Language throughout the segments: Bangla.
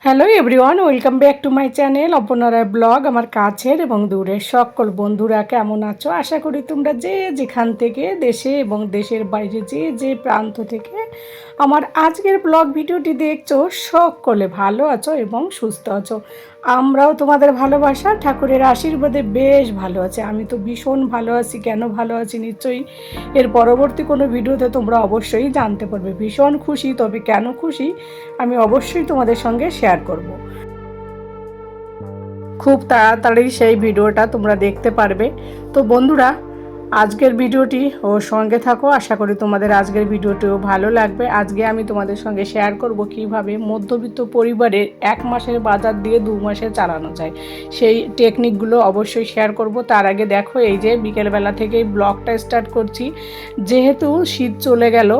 Hello everyone, welcome back to my channel অপনারায় ব্লগ। আমার কাছের এবং দূরের সকল বন্ধুরা কেমন আছো? আশা করি তোমরা যে যেখান থেকে দেশে এবং দেশের বাইরে যে যে প্রান্ত থেকে আমার আজকের ব্লগ ভিডিওটি দেখছো সকলে ভালো আছো এবং সুস্থ আছো। আমরাও তোমাদের ভালোবাসা ঠাকুরের আশীর্বাদে বেশ ভালো আছে। আমি তো ভীষণ ভালো আছি। কেন ভালো আছি নিশ্চয়ই এর পরবর্তী কোনো ভিডিওতে তোমরা অবশ্যই জানতে পারবে। ভীষণ খুশি, তবে কেন খুশি আমি অবশ্যই তোমাদের সঙ্গে শেয়ার করব। খুব তাড়াতাড়ি সেই ভিডিওটা তোমরা দেখতে পারবে। তো বন্ধুরা, আজকের ভিডিওটি ওর সঙ্গে থাকো। আশা করি তোমাদের আজকের ভিডিওটিও ভালো লাগবে। আজকে আমি তোমাদের সঙ্গে শেয়ার করব কিভাবে মধ্যবিত্ত পরিবারের 1 মাসের বাজার দিয়ে 2 মাসে চালানো যায়, সেই টেকনিকগুলো অবশ্যই শেয়ার করব। তার আগে দেখো, এই যে বিকেলবেলা থেকেই ব্লগটা স্টার্ট করছি। যেহেতু শীত চলে গেল,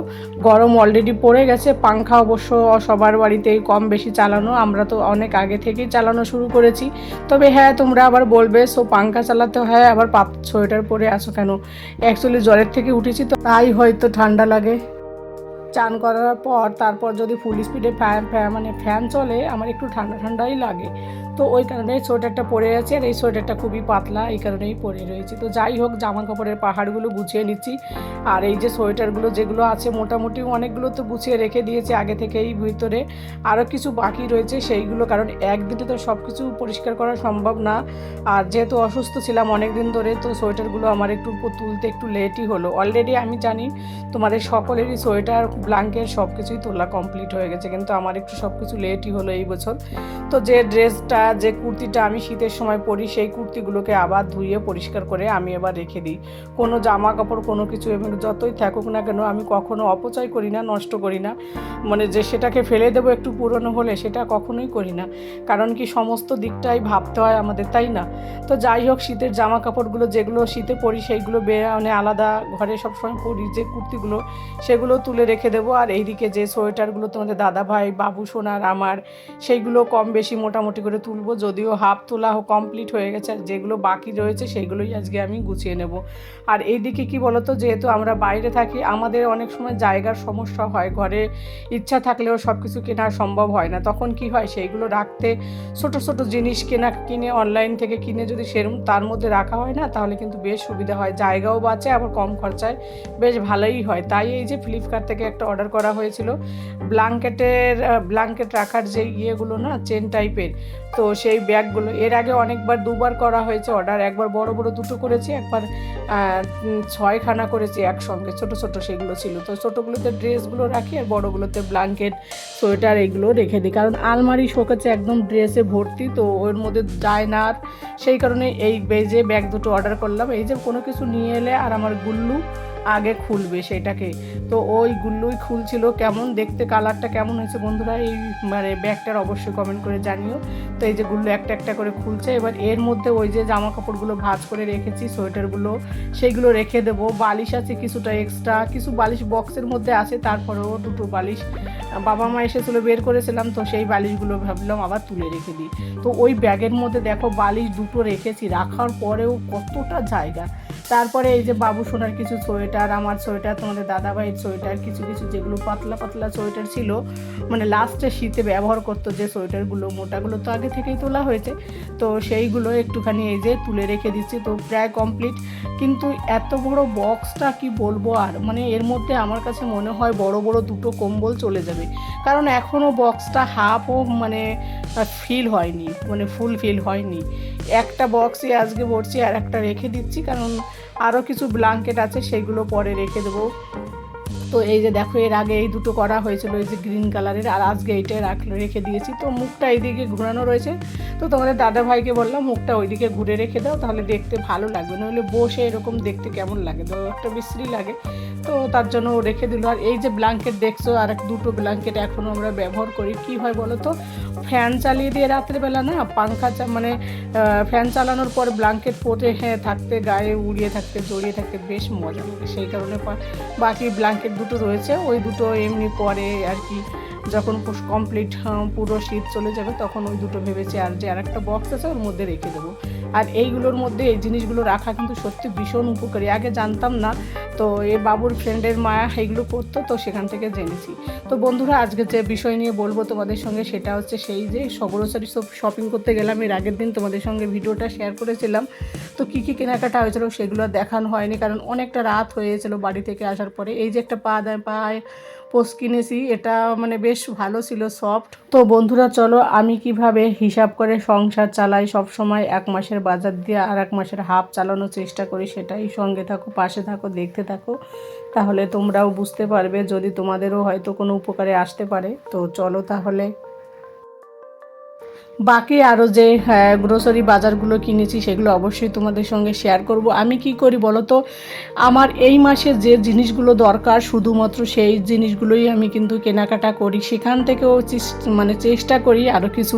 গরম অলরেডি পড়ে গেছে, পাংখা অবশ্য সবার বাড়িতেই কম বেশি চালানো, আমরা তো অনেক আগে থেকেই চালানো শুরু করেছি। তবে হ্যাঁ, তোমরা আবার বলবে সো পাংখা চালাতে হয়, আবার সোয়েটার পরে আসো কেন? অ্যাকচুয়ালি জ্বরের থেকে উঠেছি তো তাই হয়তো ঠান্ডা লাগে। চান করার পর তারপর যদি ফুল স্পিডে ফ্যান চলে, আমার একটু ঠান্ডা ঠান্ডাই লাগে। তো ওই কারণেই সোয়েটারটা পরে আছে, আর এই সোয়েটারটা খুবই পাতলা, এই কারণেই পরে রয়েছি। তো যাই হোক, জামা কাপড়ের পাহাড়গুলো গুছিয়ে নিচ্ছি। আর এই যে সোয়েটারগুলো যেগুলো আছে মোটামুটি অনেকগুলো তো গুছিয়ে রেখে দিয়েছি আগে থেকেই। ভিতরে আরও কিছু বাকি রয়েছে সেইগুলো, কারণ একদিনে তো সব কিছু পরিষ্কার করা সম্ভব না। আর যেহেতু অসুস্থ ছিলাম অনেক দিন ধরে, তো সোয়েটারগুলো আমার একটু তুলতে একটু লেটই হলো। অলরেডি আমি জানি তোমাদের সকলেরই সোয়েটার, ব্ল্যাঙ্কেট সব কিছুই তোলা কমপ্লিট হয়ে গেছে, কিন্তু আমার একটু সব কিছু লেটই হলো এই বছর। তো যে ড্রেসটা, যে কুর্তিটা আমি শীতের সময় পরি, সেই কুর্তিগুলোকে আবার ধুয়ে পরিষ্কার করে আমি এবার রেখে দিই। কোনো জামা কাপড় কোনো কিছু এবং যতই থাকুক না কেন আমি কখনো অপচয় করি না, নষ্ট করি না। মানে যে সেটাকে ফেলে দেবো একটু পুরনো হলে, সেটা কখনোই করি না। কারণ কি, সমস্ত দিকটাই ভাবতে হয় আমাদের, তাই না? তো যাই হোক, শীতের জামা কাপড়গুলো যেগুলো শীতে পরি সেইগুলো মানে আলাদা ঘরে সবসময় পরি, যে কুর্তিগুলো সেগুলো তুলে রেখে দেবো। আর এইদিকে যে সোয়েটারগুলো তোমাদের দাদা ভাই, বাবু সোনার, আমার, সেইগুলো কম বেশি মোটামুটি করে তুলবো। যদিও হাফ তোলা কমপ্লিট হয়ে গেছে, আর যেগুলো বাকি রয়েছে সেইগুলোই আজকে আমি গুছিয়ে নেব। আর এইদিকে কি বলতো, যেহেতু আমরা বাইরে থাকি, আমাদের অনেক সময় জায়গার সমস্যা হয়, ঘরে ইচ্ছা থাকলেও সব কিছু কেনা সম্ভব হয় না। তখন কি হয়, সেইগুলো রাখতে ছোট ছোট জিনিস কিনে অনলাইন থেকে কিনে যদি সেরকম তার মধ্যে রাখা হয় না, তাহলে কিন্তু বেশ সুবিধা হয়, জায়গাও বাঁচে, আবার কম খরচায় বেশ ভালোই হয়। তাই এই যে ফ্লিপকার্ট থেকে একটা অর্ডার করা হয়েছিল ব্ল্যাঙ্কেট রাখার যে ইয়েগুলো না, চেন টাইপের, তো সেই ব্যাগগুলো এর আগে অনেকবার 2বার করা হয়েছে অর্ডার। একবার বড় বড় 2টো করেছি, একবার 6খানা করেছি একসঙ্গে, ছোট ছোট সেগুলো ছিল। তো ছোটোগুলোতে ড্রেসগুলো রাখি, আর বড়োগুলোতে ব্ল্যাঙ্কেট, সোয়েটার এগুলো রেখে দিই, কারণ আলমারি শোকেছে একদম ড্রেসে ভর্তি, তো ওর মধ্যে যায় না। আর সেই কারণে এই যে ব্যাগ 2টো অর্ডার করলাম। এই যে কোনো কিছু নিয়ে এলে আর আমার গুল্লু আগে খুলবে সেটাকে, তো ওই গুল্লুই খুলছিল। কেমন দেখতে, কালারটা কেমন হয়েছে বন্ধুরা এই মানে ব্যাগটার অবশ্যই কমেন্ট করে জানিও। তো এই যে গুল্লু একটা একটা করে খুলছে। এবার এর মধ্যে ওই যে জামা কাপড়গুলো ভাঁজ করে রেখেছি, সোয়েটারগুলো, সেইগুলো রেখে দেবো। বালিশ আছে কিছুটা এক্সট্রা, কিছু বালিশ বক্সের মধ্যে আছে, তারপরেও 2টো বালিশ বাবা মা এসেছিলো বের করেছিলাম, তো সেই বালিশগুলো ভাবলাম আবার তুলে রেখে দিই। তো ওই ব্যাগের মধ্যে দেখো বালিশ 2টো রেখেছি, রাখার পরেও কতটা জায়গা। তারপরে এই যে বাবু সোনার কিছু সোয়েটার, আমার সোয়েটার, তোমাদের দাদাভাইয়ের সোয়েটার, কিছু কিছু যেগুলো পাতলা পাতলা সোয়েটার ছিল, মানে লাস্টে শীতে ব্যবহার করতো যে সোয়েটারগুলো, মোটাগুলো তো আগে থেকেই তোলা হয়েছে, তো সেইগুলো একটুখানি এই যে তুলে রেখে দিচ্ছি। তো প্রায় কমপ্লিট। কিন্তু এত বড় বক্সটা কি বলবো, আর মানে এর মধ্যে আমার কাছে মনে হয় বড় বড় 2টো কম্বল চলে যাবে, কারণ এখনও বক্সটা হাফও মানে ফিল হয়নি, মানে ফুল ফিল হয়নি। একটা বক্সই আজকে ভরছি, আর একটা রেখে দিচ্ছি, কারণ আরও কিছু ব্ল্যাঙ্কেট আছে সেইগুলো পরে রেখে দেবো। তো এই যে দেখো, এর আগে এই 2টো করা হয়েছিল, এই যে গ্রিন কালারের, আর আজকে এইটা রেখে দিয়েছি। তো মুখটা এইদিকে ঘোরানো রয়েছে, তো তোমাদের দাদা ভাইকে বললাম মুখটা ওইদিকে ঘুরে রেখে দাও, তাহলে দেখতে ভালো লাগবে, নইলে বসে এরকম দেখতে কেমন লাগে, তো একটা বিশ্রী লাগে। তো তার জন্য ও রেখে দিল। আর এই যে ব্ল্যাঙ্কেট দেখছো, আর 2টো ব্ল্যাঙ্কেট এখনও আমরা ব্যবহার করি। কী হয় বলো তো, ফ্যান চালিয়ে দিয়ে রাত্রেবেলা না, মানে ফ্যান চালানোর পর ব্ল্যাঙ্কেট পরে থাকতে, গায়ে উড়িয়ে থাকতে, জড়িয়ে থাকতে বেশ মজা লাগে। সেই কারণে বাকি ব্ল্যাঙ্কেট 2টো রয়েছে, ওই 2টো এমনি পরে আর কি যখন কমপ্লিট পুরো শীত চলে যাবে তখন ওই দুটো ভেবেছি, আর যে আরেকটা বক্স আছে ওর মধ্যে রেখে দেবো। আর এইগুলোর মধ্যে এই জিনিসগুলো রাখা কিন্তু সত্যি ভীষণ উপকারী, আগে জানতাম না, তো এই বাবুর ফ্রেন্ডের মায়া এইগুলো করতো, তো সেখান থেকে জেনেছি। তো বন্ধুরা আজকে যে বিষয় নিয়ে বলবো তোমাদের সঙ্গে সেটা হচ্ছে সেই যে গ্রোসারি শপিং করতে গেলাম। এর আগের দিন তোমাদের সঙ্গে ভিডিওটা শেয়ার করেছিলাম, তো কী কী কেনাকাটা হয়েছিল সেগুলো দেখানো হয়নি, কারণ অনেকটা রাত হয়েছিল বাড়ি থেকে আসার পরে। এই যে একটা পায়ে পোস্ট কিনেছি, এটা মানে বেশ ভালো ছিল, সফট। তো বন্ধুরা চলো আমি কিভাবে হিসাব করে সংসার চালাই, সব সময় 1 মাসের বাজার দিয়ে আর 1 মাসের হাফ চালানোর চেষ্টা করি, সেটাই সঙ্গে থাকো, পাশে থাকো, দেখতে থাকো, তাহলে তোমরাও বুঝতে পারবে, যদি তোমাদেরও হয়তো কোনো উপকারে আসতে পারে। তো চলো তাহলে। বাকি আরও যে গ্রোসারি বাজারগুলো কিনেছি সেগুলো অবশ্যই তোমাদের সঙ্গে শেয়ার করব। আমি কি করি বলো তো, আমার এই মাসে যে জিনিসগুলো দরকার শুধুমাত্র সেই জিনিসগুলোই আমি কিন্তু কেনাকাটা করি। সেখান থেকেও চেষ্টা করি আরও কিছু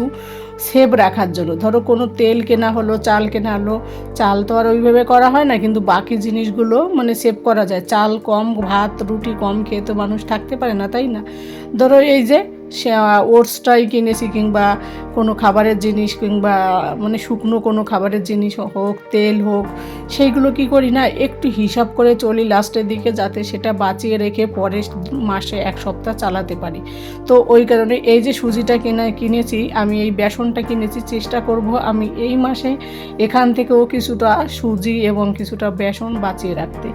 সেভ রাখার জন্য। ধরো কোনো তেল কেনা হলো, চাল কেনা হলো, চাল তো আর ওইভাবে করা হয় না, কিন্তু বাকি জিনিসগুলো সেভ করা যায়। চাল কম, ভাত রুটি কম খেয়ে তো মানুষ থাকতে পারে না, তাই না? ধরো এই যে ওটসটাই কিনেছি, কিংবা কোনো খাবারের জিনিস, কিংবা শুকনো কোনো খাবারের জিনিস হোক, তেল হোক, সেইগুলো কি করি না, একটু হিসাব করে চলি লাস্টের দিকে, যাতে সেটা বাঁচিয়ে রেখে পরের মাসে 1 সপ্তাহ চালাতে পারি। তো ওই কারণে এই যে সুজিটা কিনেছি, আমি এই বেসনটা কিনেছি, চেষ্টা করব আমি এই মাসে এখান থেকেও কিছুটা সুজি এবং কিছুটা বেসন বাঁচিয়ে রাখতে।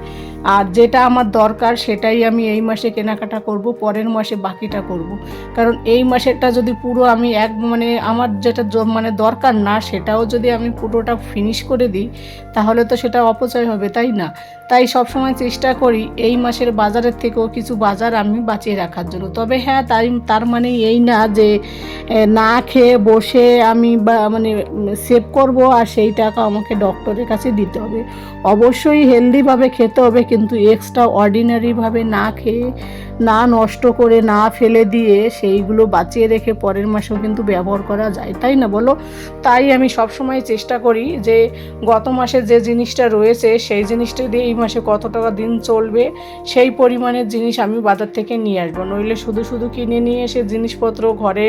আর যেটা আমার দরকার সেটাই আমি এই মাসে কেনাকাটা করব, পরের মাসে বাকিটা করব। কারণ এই মাসেরটা যদি পুরো আমি আমার যেটা দরকার না সেটাও যদি আমি পুরোটা ফিনিশ করে দিই, তাহলে তো সেটা অপচয় হবে, তাই না? তাই সবসময় চেষ্টা করি এই মাসের বাজারের থেকেও কিছু বাজার আমি বাঁচিয়ে রাখার জন্য। তবে হ্যাঁ, তার মানে এই না যে না খেয়ে বসে আমি সেভ করব আর সেই টাকা আমাকে ডক্টরের কাছে দিতে হবে। অবশ্যই হেলদিভাবে খেতে হবে, কিন্তু এক্সট্রা অর্ডিনারিভাবে না খেয়ে, না নষ্ট করে, না ফেলে দিয়ে সেইগুলো বাঁচিয়ে রেখে পরের মাসেও কিন্তু ব্যবহার করা যায়, তাই না বলো? তাই আমি সবসময় চেষ্টা করি যে গত মাসে যে জিনিসটা রয়েছে সেই জিনিসটা দিয়ে এই মাসে কত টাকা দিন চলবে সেই পরিমাণের জিনিস আমি বাজার থেকে নিয়ে আসবো। নইলে শুধু কিনে নিয়ে এসে জিনিসপত্র ঘরে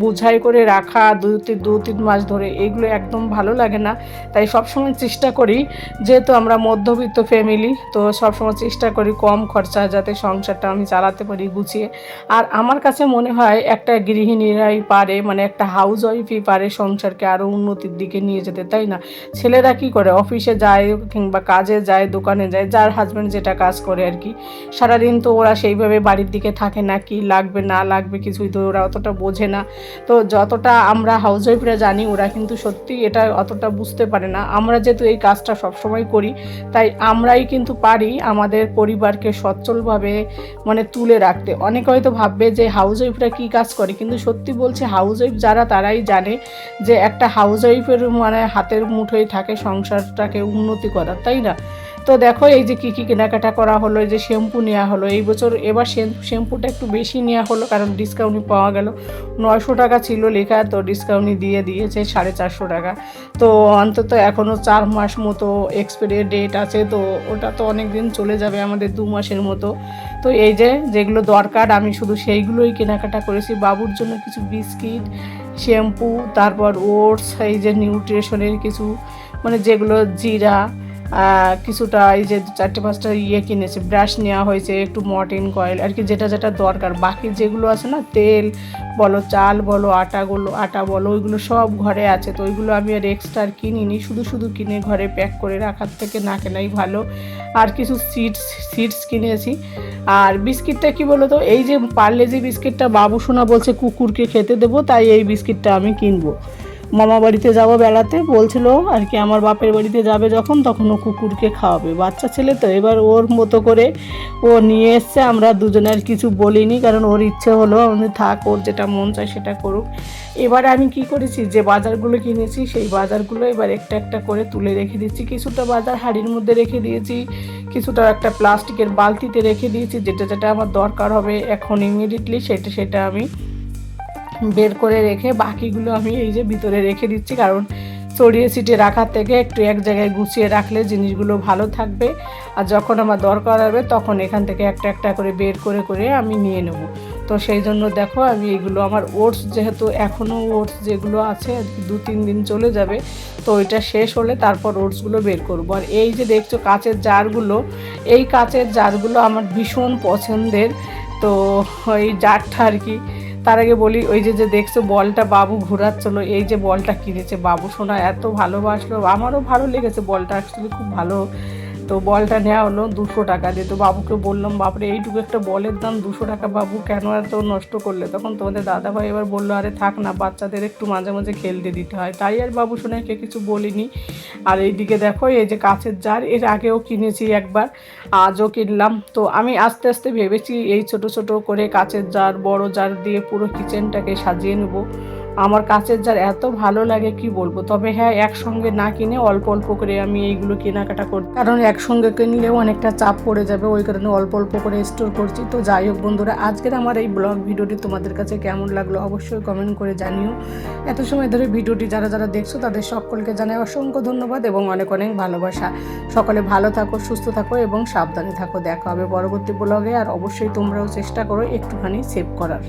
বোঝাই করে রাখা 2-3 মাস ধরে, এগুলো একদম ভালো লাগে না। তাই সবসময় চেষ্টা করি, যেহেতু আমরা মধ্যবিত্ত ফ্যামিলি, তো সবসময় চেষ্টা করি কম খরচা যাতে সংসারটা আমি চালাতে পারি গুছিয়ে। আর আমার কাছে মনে হয় একটা গৃহিণীরাই পারে, একটা হাউস ওয়াইফই পারে সংসারকে আরও উন্নতির দিকে নিয়ে যেতে, তাই না? ছেলেরা কি করে, অফিসে যায় কিংবা কাজে যায়, দোকানে যায়, যার হাজব্যান্ড যেটা কাজ করে আর কি, সারাদিন তো ওরা সেইভাবে বাড়ির দিকে থাকে না, কি লাগবে না লাগবে কিছুই তো ওরা অতটা বোঝে না। তো যতটা আমরা হাউস ওয়াইফরা জানি, ওরা কিন্তু সত্যি এটা অতটা বুঝতে পারে না। আমরা যেহেতু এই কাজটা সবসময় করি, তাই আমরাই কিন্তু পারি আমাদের পরিবারকে সচ্ছলভাবে তুলে রাখতে। অনেকে হয়তো ভাববে যে হাউস ওয়াইফরা কী কাজ করে, কিন্তু সত্যি বলছে, হাউস ওয়াইফ যারা তারাই জানে যে একটা হাউস ওয়াইফের হাতের মুঠোয় থাকে সংসারটাকে উন্নতি করার, তাই না? তো দেখো এই যে কী কেনাকাটা করা হলো, এই যে শ্যাম্পু নেওয়া হলো এবার শ্যাম্পুটা একটু বেশি নেওয়া হলো, কারণ ডিসকাউন্টই পাওয়া গেল। 900 টাকা ছিল লেখা, তো ডিসকাউন্টই দিয়েছে 450 টাকা। তো অন্তত এখনও 4 মাস মতো এক্সপায়ারি ডেট আছে, তো ওটা তো অনেক দিন চলে যাবে, আমাদের 2 মাসের মতো। তো এই যেগুলো দরকার আমি শুধু সেইগুলোই কেনাকাটা করেছি। বাবুর জন্য কিছু বিস্কিট, শ্যাম্পু, তারপর ওটস, এই যে নিউট্রিশনের কিছু যেগুলো জিরা, কিছুটা এই যে 4-5টা কিনেছি, ব্রাশ নেওয়া হয়েছে, একটু মর্টিন কয়েল আর কি, যেটা দরকার। বাকি যেগুলো আছে না, তেল বলো, চাল বলো, আটা বলো, ওইগুলো সব ঘরে আছে, তো ওইগুলো আমি আর এক্সট্রা কিনিনি, শুধু কিনে ঘরে প্যাক করে রাখার থেকে না কেনাই ভালো। আর কিছু সিডস কিনেছি। আর বিস্কিটটা কি বলো তো, এই যে পার্লেজি বিস্কিটটা বাবু সোনা বলছে কুকুরকে খেতে দেবো, তাই এই বিস্কিটটা আমি কিনবো। মামা বাড়িতে যাবো বেড়াতে বলছিল আর কি, আমার বাপের বাড়িতে যাবে যখন, তখন ও কুকুরকে খাওয়াবে। বাচ্চা ছেলে তো, এবার ওর মতো করে ও নিয়ে এসছে, আমরা দুজনে আর কিছু বলিনি, কারণ ওর ইচ্ছে হলো থাক, ওর যেটা মন চায় সেটা করুক। এবারে আমি কি করেছি, যে বাজারগুলো কিনেছি সেই বাজারগুলো এবার একটা করে তুলে রেখে দিচ্ছি। কিছুটা বাজার হাঁড়ির মধ্যে রেখে দিয়েছি, কিছুটা একটা প্লাস্টিকের বালতিতে রেখে দিয়েছি, যেটা আমার দরকার হবে এখন ইমিডিয়েটলি সেটা আমি বের করে রেখে বাকিগুলো আমি এই যে ভিতরে রেখে দিচ্ছি, কারণ ছড়িয়ে ছিটিয়ে রাখার থেকে একটু এক জায়গায় গুছিয়ে রাখলে জিনিসগুলো ভালো থাকবে। আর যখন আমার দরকার হবে তখন এখান থেকে একটা করে বের করে আমি নিয়ে নেব। তো সেই জন্য দেখো আমি এইগুলো আমার ওটস, যেহেতু এখনও ওটস যেগুলো আছে 2-3 দিন চলে যাবে, তো ওইটা শেষ হলে তারপর ওটসগুলো বের করবো। আর এই যে দেখছো কাচের জারগুলো, এই কাচের জারগুলো আমার ভীষণ পছন্দের। তো ওই জারটা আর কি, তার আগে বলি ওই যে দেখছো বলটা বাবু ঘোরাচ্ছিলো, এই যে বলটা কিনেছে বাবু সোনা, এত ভালোবাসলো, আমারও ভালো লেগেছে বলটা, অ্যাকচুয়ালি খুব ভালো। তো বলটা নেওয়া হলো 200 টাকা দিয়ে। তো বাবুকে বললাম, বাপরে এইটুকু একটা বলের দাম 200 টাকা, বাবু কেন এত নষ্ট করলে? তখন তোমাদের দাদাভাই এবার বললো, আরে থাক না, বাচ্চাদের একটু মাঝে মাঝে খেলতে দিতে হয়, তাই আর বাবু সোনাকে কিছু বলিনি। আর এইদিকে দেখো এই যে কাচের জার, এর আগেও কিনেছি একবার, আজও কিনলাম। তো আমি আস্তে আস্তে ভেবেছি এই ছোট ছোট করে কাচের জার, বড় জার দিয়ে পুরো কিচেনটাকে সাজিয়ে নেবো। আমার কাচের জার এত ভালো লাগে কি বলবো। তবে হ্যাঁ, একসঙ্গে না কিনে অল্প অল্প করে আমি এইগুলো কেনাকাটা করি, কারণ একসঙ্গে কিনলেও অনেকটা চাপ পড়ে যাবে, ওই কারণে অল্প অল্প করে স্টোর করছি। তো যাই হোক বন্ধুরা, আজকের আমার এই ব্লগ ভিডিওটি তোমাদের কাছে কেমন লাগলো অবশ্যই কমেন্ট করে জানিও। এত সময় ধরে ভিডিওটি যারা যারা দেখছো তাদের সকলকে জানাই অসংখ্য ধন্যবাদ এবং অনেক অনেক ভালোবাসা। সকলে ভালো থাকো, সুস্থ থাকো এবং সাবধানে থাকো। দেখা হবে পরবর্তী ব্লগে। আর অবশ্যই তোমরাও চেষ্টা করো একটুখানি সেভ করার।